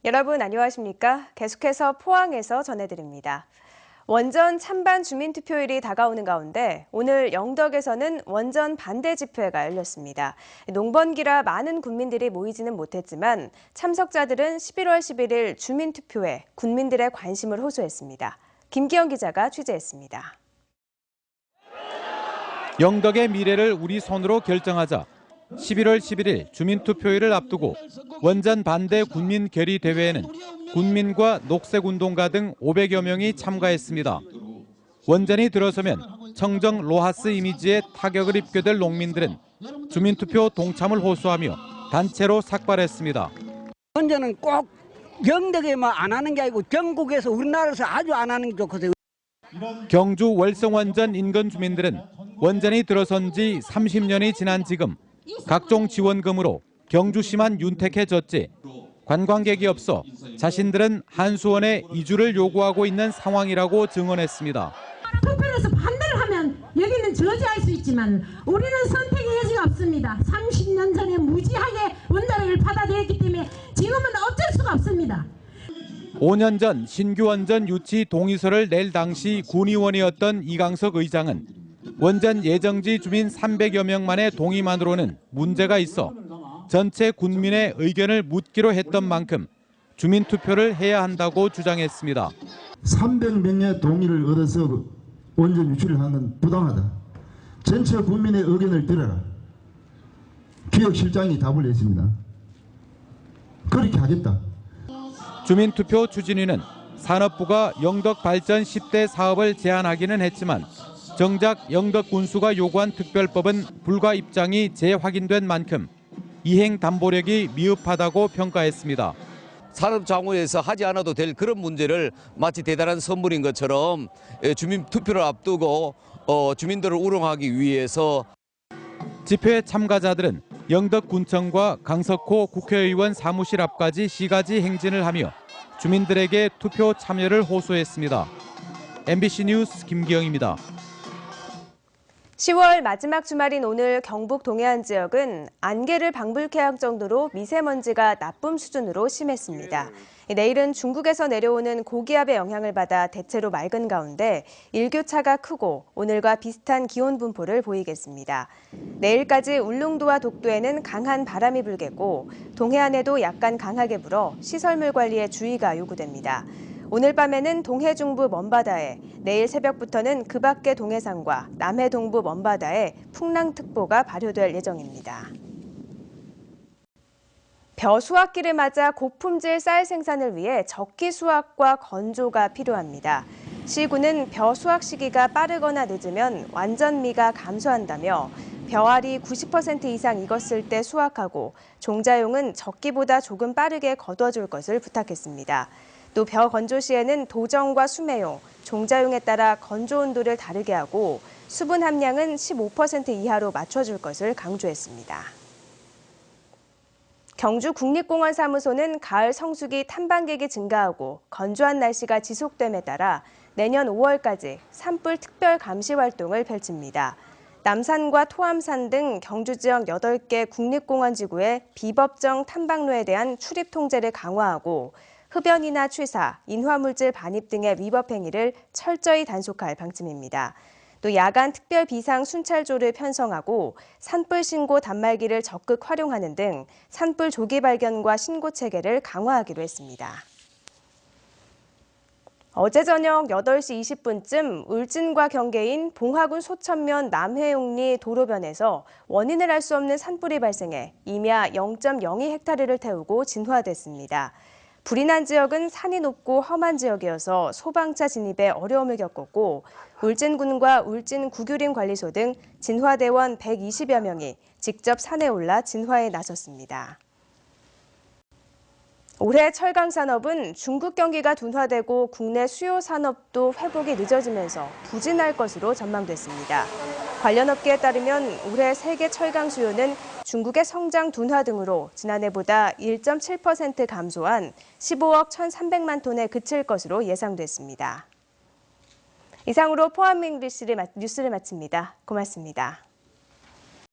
여러분 안녕하십니까? 계속해서 포항에서 전해드립니다. 원전 찬반 주민투표일이 다가오는 가운데 오늘 영덕에서는 원전 반대 집회가 열렸습니다. 농번기라 많은 군민들이 모이지는 못했지만 참석자들은 11월 11일 주민투표에 군민들의 관심을 호소했습니다. 김기영 기자가 취재했습니다. 영덕의 미래를 우리 손으로 결정하자 11월 11일 주민투표일을 앞두고 원전 반대 군민 결의 대회에는 군민과 녹색운동가 등 500여 명이 참가했습니다. 원전이 들어서면 청정 로하스 이미지에 타격을 입게 될 농민들은 주민투표 동참을 호소하며 단체로 삭발했습니다. 원전은 꼭 영덕에만 안 하는 게 아니고 전국에서 우리나라에서 아주 안 하는 게 좋거든요. 경주 월성원전 인근 주민들은 원전이 들어선 지 30년이 지난 지금 각종 지원금으로 경주시만 윤택해졌지 관광객이 없어 자신들은 한수원에 이주를 요구하고 있는 상황이라고 증언했습니다. 투표에서 반대를 하면 여기는 저지할 수 있지만 우리는 선택의 여지가 없습니다. 30년 전에 무지하게 원자력을 받아들였기 때문에 지금은 어쩔 수가 없습니다. 5년 전 신규 원전 유치 동의서를 낼 당시 군의원이었던 이강석 의장은 원전 예정지 주민 300여 명만의 동의만으로는 문제가 있어 전체 군민의 의견을 묻기로 했던 만큼 주민투표를 해야 한다고 주장했습니다. 300명의 동의를 얻어서 원전 유치를 하는 건 부당하다. 전체 국민의 의견을 들어라. 기획실장이 답을 했습니다. 그렇게 하겠다. 주민투표 추진위는 산업부가 영덕 발전 10대 사업을 제안하기는 했지만 정작 영덕 군수가 요구한 특별법은 불가 입장이 재확인된 만큼 이행 담보력이 미흡하다고 평가했습니다. 산업장후에서 하지 않아도 될 그런 문제를 마치 대단한 선물인 것처럼 주민투표를 앞두고 주민들을 우롱하기 위해서 집회 참가자들은 영덕군청과 강석호 국회의원 사무실 앞까지 시가지 행진을 하며 주민들에게 투표 참여를 호소했습니다. MBC 뉴스 김기영입니다. 10월 마지막 주말인 오늘 경북 동해안 지역은 안개를 방불케 할 정도로 미세먼지가 나쁨 수준으로 심했습니다. 내일은 중국에서 내려오는 고기압의 영향을 받아 대체로 맑은 가운데 일교차가 크고 오늘과 비슷한 기온 분포를 보이겠습니다. 내일까지 울릉도와 독도에는 강한 바람이 불겠고 동해안에도 약간 강하게 불어 시설물 관리에 주의가 요구됩니다. 오늘 밤에는 동해 중부 먼바다에, 내일 새벽부터는 그 밖의 동해상과 남해 동부 먼바다에 풍랑특보가 발효될 예정입니다. 벼 수확기를 맞아 고품질 쌀 생산을 위해 적기 수확과 건조가 필요합니다. 시군은 벼 수확 시기가 빠르거나 늦으면 완전미가 감소한다며 벼알이 90% 이상 익었을 때 수확하고 종자용은 적기보다 조금 빠르게 거둬줄 것을 부탁했습니다. 또 벼 건조 시에는 도정과 수매용, 종자용에 따라 건조 온도를 다르게 하고 수분 함량은 15% 이하로 맞춰줄 것을 강조했습니다. 경주 국립공원 사무소는 가을 성수기 탐방객이 증가하고 건조한 날씨가 지속됨에 따라 내년 5월까지 산불 특별 감시 활동을 펼칩니다. 남산과 토암산 등 경주 지역 8개 국립공원 지구의 비법정 탐방로에 대한 출입 통제를 강화하고 흡연이나 취사, 인화물질 반입 등의 위법 행위를 철저히 단속할 방침입니다. 또 야간 특별 비상 순찰조를 편성하고 산불 신고 단말기를 적극 활용하는 등 산불 조기 발견과 신고 체계를 강화하기로 했습니다. 어제 저녁 8시 20분쯤 울진과 경계인 봉화군 소천면 남해용리 도로변에서 원인을 알 수 없는 산불이 발생해 임야 0.02헥타르를 태우고 진화됐습니다. 불이 난 지역은 산이 높고 험한 지역이어서 소방차 진입에 어려움을 겪었고 울진군과 울진구규림관리소 등 진화대원 120여 명이 직접 산에 올라 진화에 나섰습니다. 올해 철강 산업은 중국 경기가 둔화되고 국내 수요 산업도 회복이 늦어지면서 부진할 것으로 전망됐습니다. 관련 업계에 따르면 올해 세계 철강 수요는 중국의 성장 둔화 등으로 지난해보다 1.7% 감소한 15억 1,300만 톤에 그칠 것으로 예상됐습니다. 이상으로 포항 잉글리시 뉴스를 마칩니다. 고맙습니다.